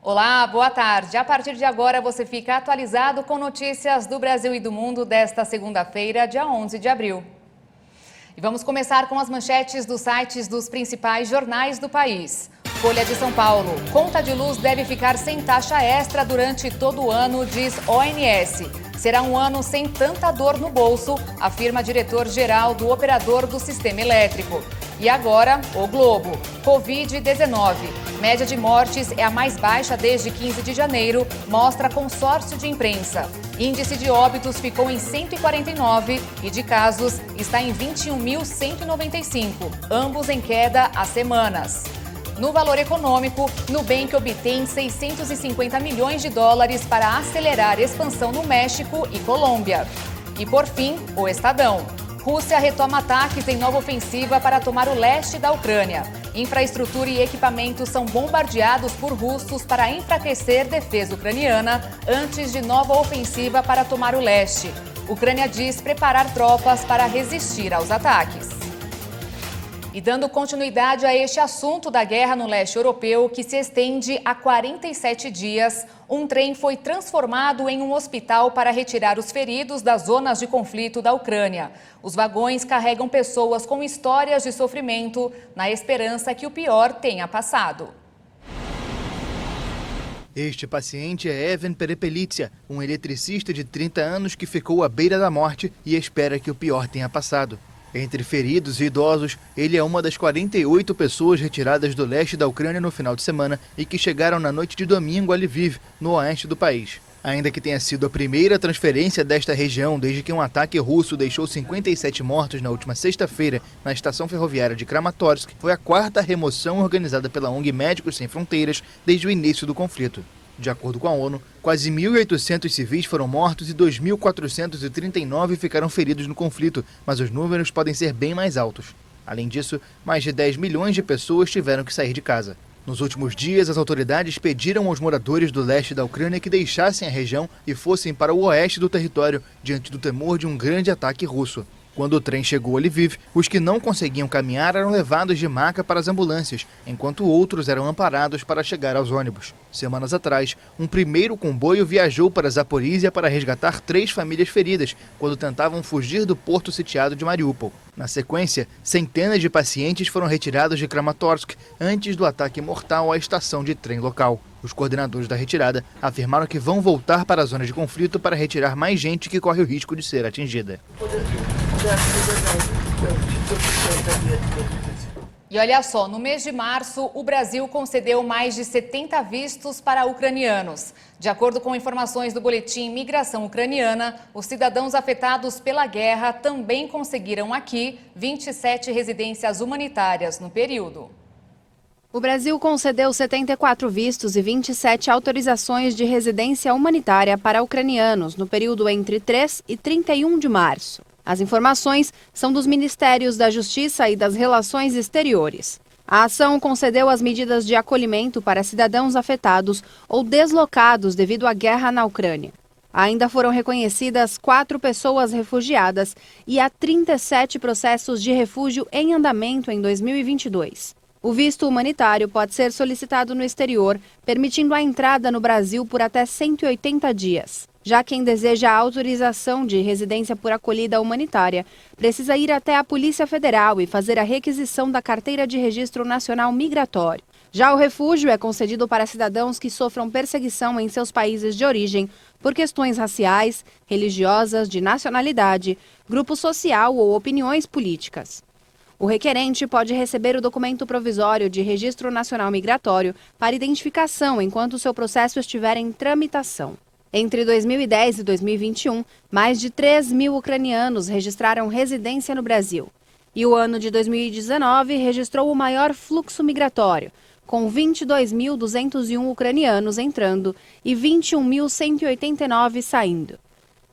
Olá, boa tarde. A partir de agora você fica atualizado com notícias do Brasil e do mundo desta segunda-feira, dia 11 de abril. E vamos começar com as manchetes dos sites dos principais jornais do país. Folha de São Paulo. Conta de luz deve ficar sem taxa extra durante todo o ano, diz ONS. Será um ano sem tanta dor no bolso, afirma diretor-geral do operador do sistema elétrico. E agora, o Globo. Covid-19. Média de mortes é a mais baixa desde 15 de janeiro, mostra consórcio de imprensa. Índice de óbitos ficou em 149 e de casos está em 21.195, ambos em queda há semanas. No valor econômico, Nubank obtém 650 milhões de dólares para acelerar expansão no México e Colômbia. E por fim, o Estadão. Rússia retoma ataques em nova ofensiva para tomar o leste da Ucrânia. Infraestrutura e equipamentos são bombardeados por russos para enfraquecer defesa ucraniana antes de nova ofensiva para tomar o leste. Ucrânia diz preparar tropas para resistir aos ataques. E dando continuidade a este assunto da guerra no leste europeu, que se estende a 47 dias, um trem foi transformado em um hospital para retirar os feridos das zonas de conflito da Ucrânia. Os vagões carregam pessoas com histórias de sofrimento, na esperança que o pior tenha passado. Este paciente é Evan Perepelitsia, um eletricista de 30 anos que ficou à beira da morte e espera que o pior tenha passado. Entre feridos e idosos, ele é uma das 48 pessoas retiradas do leste da Ucrânia no final de semana e que chegaram na noite de domingo a Lviv, no oeste do país. Ainda que tenha sido a primeira transferência desta região desde que um ataque russo deixou 57 mortos na última sexta-feira na estação ferroviária de Kramatorsk, foi a quarta remoção organizada pela ONG Médicos Sem Fronteiras desde o início do conflito. De acordo com a ONU, quase 1.800 civis foram mortos e 2.439 ficaram feridos no conflito, mas os números podem ser bem mais altos. Além disso, mais de 10 milhões de pessoas tiveram que sair de casa. Nos últimos dias, as autoridades pediram aos moradores do leste da Ucrânia que deixassem a região e fossem para o oeste do território, diante do temor de um grande ataque russo. Quando o trem chegou a Lviv, os que não conseguiam caminhar eram levados de maca para as ambulâncias, enquanto outros eram amparados para chegar aos ônibus. Semanas atrás, um primeiro comboio viajou para Zaporizhia para resgatar 3 famílias feridas, quando tentavam fugir do porto sitiado de Mariupol. Na sequência, centenas de pacientes foram retirados de Kramatorsk antes do ataque mortal à estação de trem local. Os coordenadores da retirada afirmaram que vão voltar para a zona de conflito para retirar mais gente que corre o risco de ser atingida. E olha só, no mês de março, o Brasil concedeu mais de 70 vistos para ucranianos. De acordo com informações do Boletim Migração Ucraniana, os cidadãos afetados pela guerra também conseguiram aqui 27 residências humanitárias no período. O Brasil concedeu 74 vistos e 27 autorizações de residência humanitária para ucranianos no período entre 3 e 31 de março. As informações são dos Ministérios da Justiça e das Relações Exteriores. A ação concedeu as medidas de acolhimento para cidadãos afetados ou deslocados devido à guerra na Ucrânia. Ainda foram reconhecidas 4 pessoas refugiadas e há 37 processos de refúgio em andamento em 2022. O visto humanitário pode ser solicitado no exterior, permitindo a entrada no Brasil por até 180 dias. Já quem deseja a autorização de residência por acolhida humanitária precisa ir até a Polícia Federal e fazer a requisição da Carteira de Registro Nacional Migratório. Já o refúgio é concedido para cidadãos que sofram perseguição em seus países de origem por questões raciais, religiosas, de nacionalidade, grupo social ou opiniões políticas. O requerente pode receber o documento provisório de Registro Nacional Migratório para identificação enquanto seu processo estiver em tramitação. Entre 2010 e 2021, mais de 3.000 ucranianos registraram residência no Brasil. E o ano de 2019 registrou o maior fluxo migratório, com 22.201 ucranianos entrando e 21.189 saindo.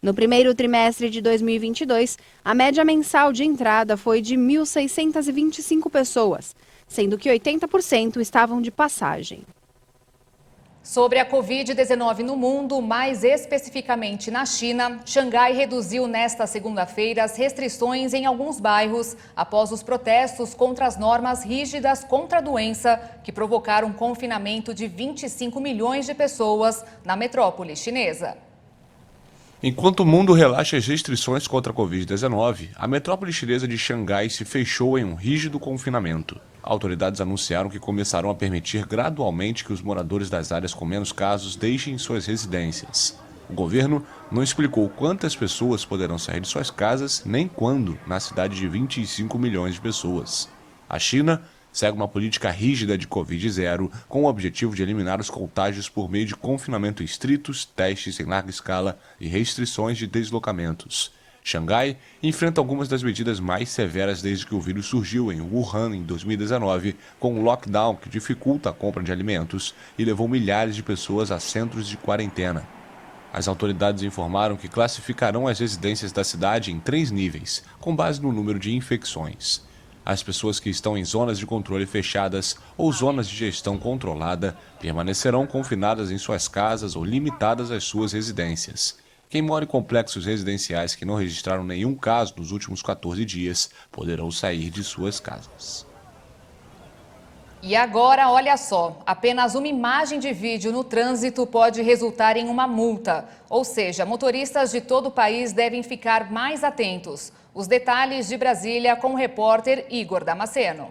No primeiro trimestre de 2022, a média mensal de entrada foi de 1.625 pessoas, sendo que 80% estavam de passagem. Sobre a Covid-19 no mundo, mais especificamente na China, Xangai reduziu nesta segunda-feira as restrições em alguns bairros após os protestos contra as normas rígidas contra a doença que provocaram um confinamento de 25 milhões de pessoas na metrópole chinesa. Enquanto o mundo relaxa as restrições contra a Covid-19, a metrópole chinesa de Xangai se fechou em um rígido confinamento. Autoridades anunciaram que começarão a permitir gradualmente que os moradores das áreas com menos casos deixem suas residências. O governo não explicou quantas pessoas poderão sair de suas casas nem quando na cidade de 25 milhões de pessoas. A China segue uma política rígida de Covid-0 com o objetivo de eliminar os contágios por meio de confinamento estritos, testes em larga escala e restrições de deslocamentos. Xangai enfrenta algumas das medidas mais severas desde que o vírus surgiu em Wuhan em 2019, com um lockdown que dificulta a compra de alimentos e levou milhares de pessoas a centros de quarentena. As autoridades informaram que classificarão as residências da cidade em 3 níveis, com base no número de infecções. As pessoas que estão em zonas de controle fechadas ou zonas de gestão controlada permanecerão confinadas em suas casas ou limitadas às suas residências. Quem mora em complexos residenciais que não registraram nenhum caso nos últimos 14 dias poderão sair de suas casas. E agora, olha só, apenas uma imagem de vídeo no trânsito pode resultar em uma multa. Ou seja, motoristas de todo o país devem ficar mais atentos. Os detalhes de Brasília com o repórter Igor Damasceno.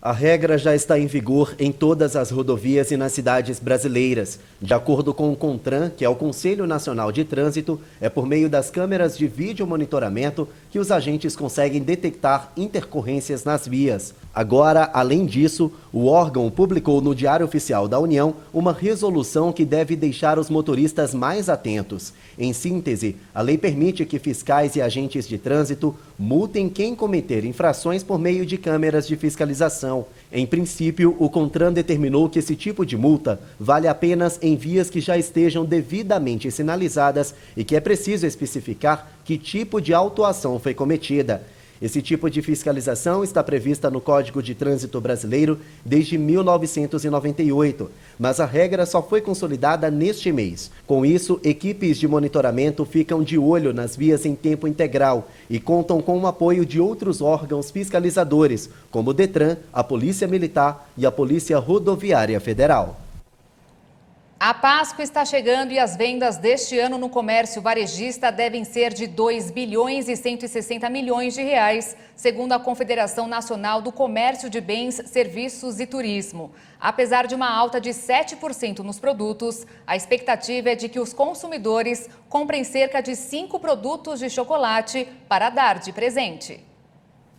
A regra já está em vigor em todas as rodovias e nas cidades brasileiras. De acordo com o CONTRAN, que é o Conselho Nacional de Trânsito, é por meio das câmeras de vídeo monitoramento que os agentes conseguem detectar intercorrências nas vias. Agora, além disso, o órgão publicou no Diário Oficial da União uma resolução que deve deixar os motoristas mais atentos. Em síntese, a lei permite que fiscais e agentes de trânsito multem quem cometer infrações por meio de câmeras de fiscalização. Em princípio, o CONTRAN determinou que esse tipo de multa vale apenas em vias que já estejam devidamente sinalizadas e que é preciso especificar que tipo de autuação foi cometida. Esse tipo de fiscalização está prevista no Código de Trânsito Brasileiro desde 1998, mas a regra só foi consolidada neste mês. Com isso, equipes de monitoramento ficam de olho nas vias em tempo integral e contam com o apoio de outros órgãos fiscalizadores, como o Detran, a Polícia Militar e a Polícia Rodoviária Federal. A Páscoa está chegando e as vendas deste ano no comércio varejista devem ser de 2 bilhões e 160 milhões de reais, segundo a Confederação Nacional do Comércio de Bens, Serviços e Turismo. Apesar de uma alta de 7% nos produtos, a expectativa é de que os consumidores comprem cerca de 5 produtos de chocolate para dar de presente.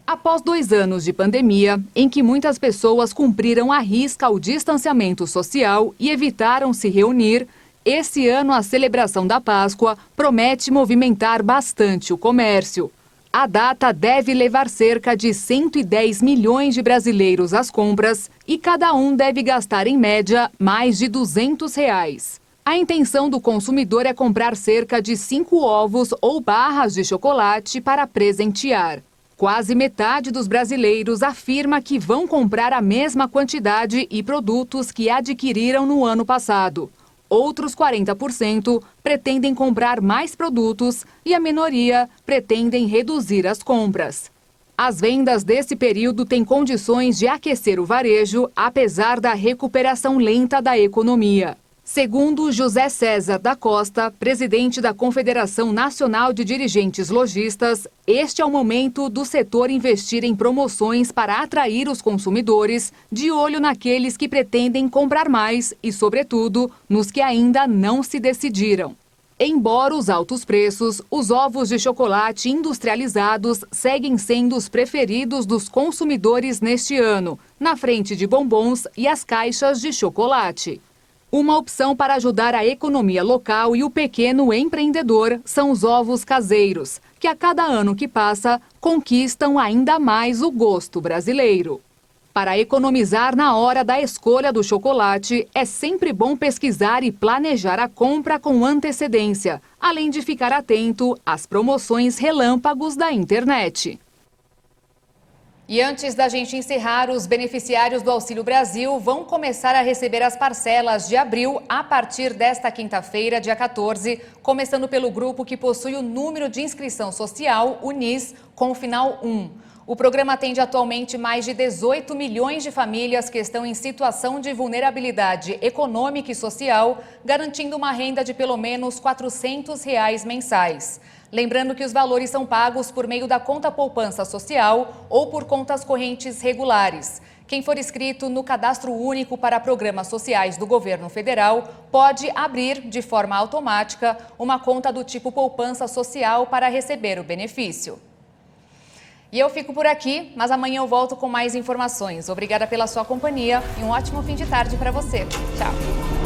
Após 2 anos de pandemia, em que muitas pessoas cumpriram à risca o distanciamento social e evitaram se reunir, esse ano a celebração da Páscoa promete movimentar bastante o comércio. A data deve levar cerca de 110 milhões de brasileiros às compras e cada um deve gastar em média mais de R$200. A intenção do consumidor é comprar cerca de 5 ovos ou barras de chocolate para presentear. Quase metade dos brasileiros afirma que vão comprar a mesma quantidade e produtos que adquiriram no ano passado. Outros 40% pretendem comprar mais produtos e a minoria pretendem reduzir as compras. As vendas desse período têm condições de aquecer o varejo, apesar da recuperação lenta da economia. Segundo José César da Costa, presidente da Confederação Nacional de Dirigentes Lojistas, este é o momento do setor investir em promoções para atrair os consumidores, de olho naqueles que pretendem comprar mais e, sobretudo, nos que ainda não se decidiram. Embora os altos preços, os ovos de chocolate industrializados seguem sendo os preferidos dos consumidores neste ano, na frente de bombons e as caixas de chocolate. Uma opção para ajudar a economia local e o pequeno empreendedor são os ovos caseiros, que a cada ano que passa conquistam ainda mais o gosto brasileiro. Para economizar na hora da escolha do chocolate, é sempre bom pesquisar e planejar a compra com antecedência, além de ficar atento às promoções relâmpagos da internet. E antes da gente encerrar, os beneficiários do Auxílio Brasil vão começar a receber as parcelas de abril a partir desta quinta-feira, dia 14, começando pelo grupo que possui o número de inscrição social, o NIS, com o final 1. O programa atende atualmente mais de 18 milhões de famílias que estão em situação de vulnerabilidade econômica e social, garantindo uma renda de pelo menos R$ 400 mensais. Lembrando que os valores são pagos por meio da conta poupança social ou por contas correntes regulares. Quem for inscrito no Cadastro Único para Programas Sociais do Governo Federal pode abrir, de forma automática, uma conta do tipo poupança social para receber o benefício. E eu fico por aqui, mas amanhã eu volto com mais informações. Obrigada pela sua companhia e um ótimo fim de tarde para você. Tchau!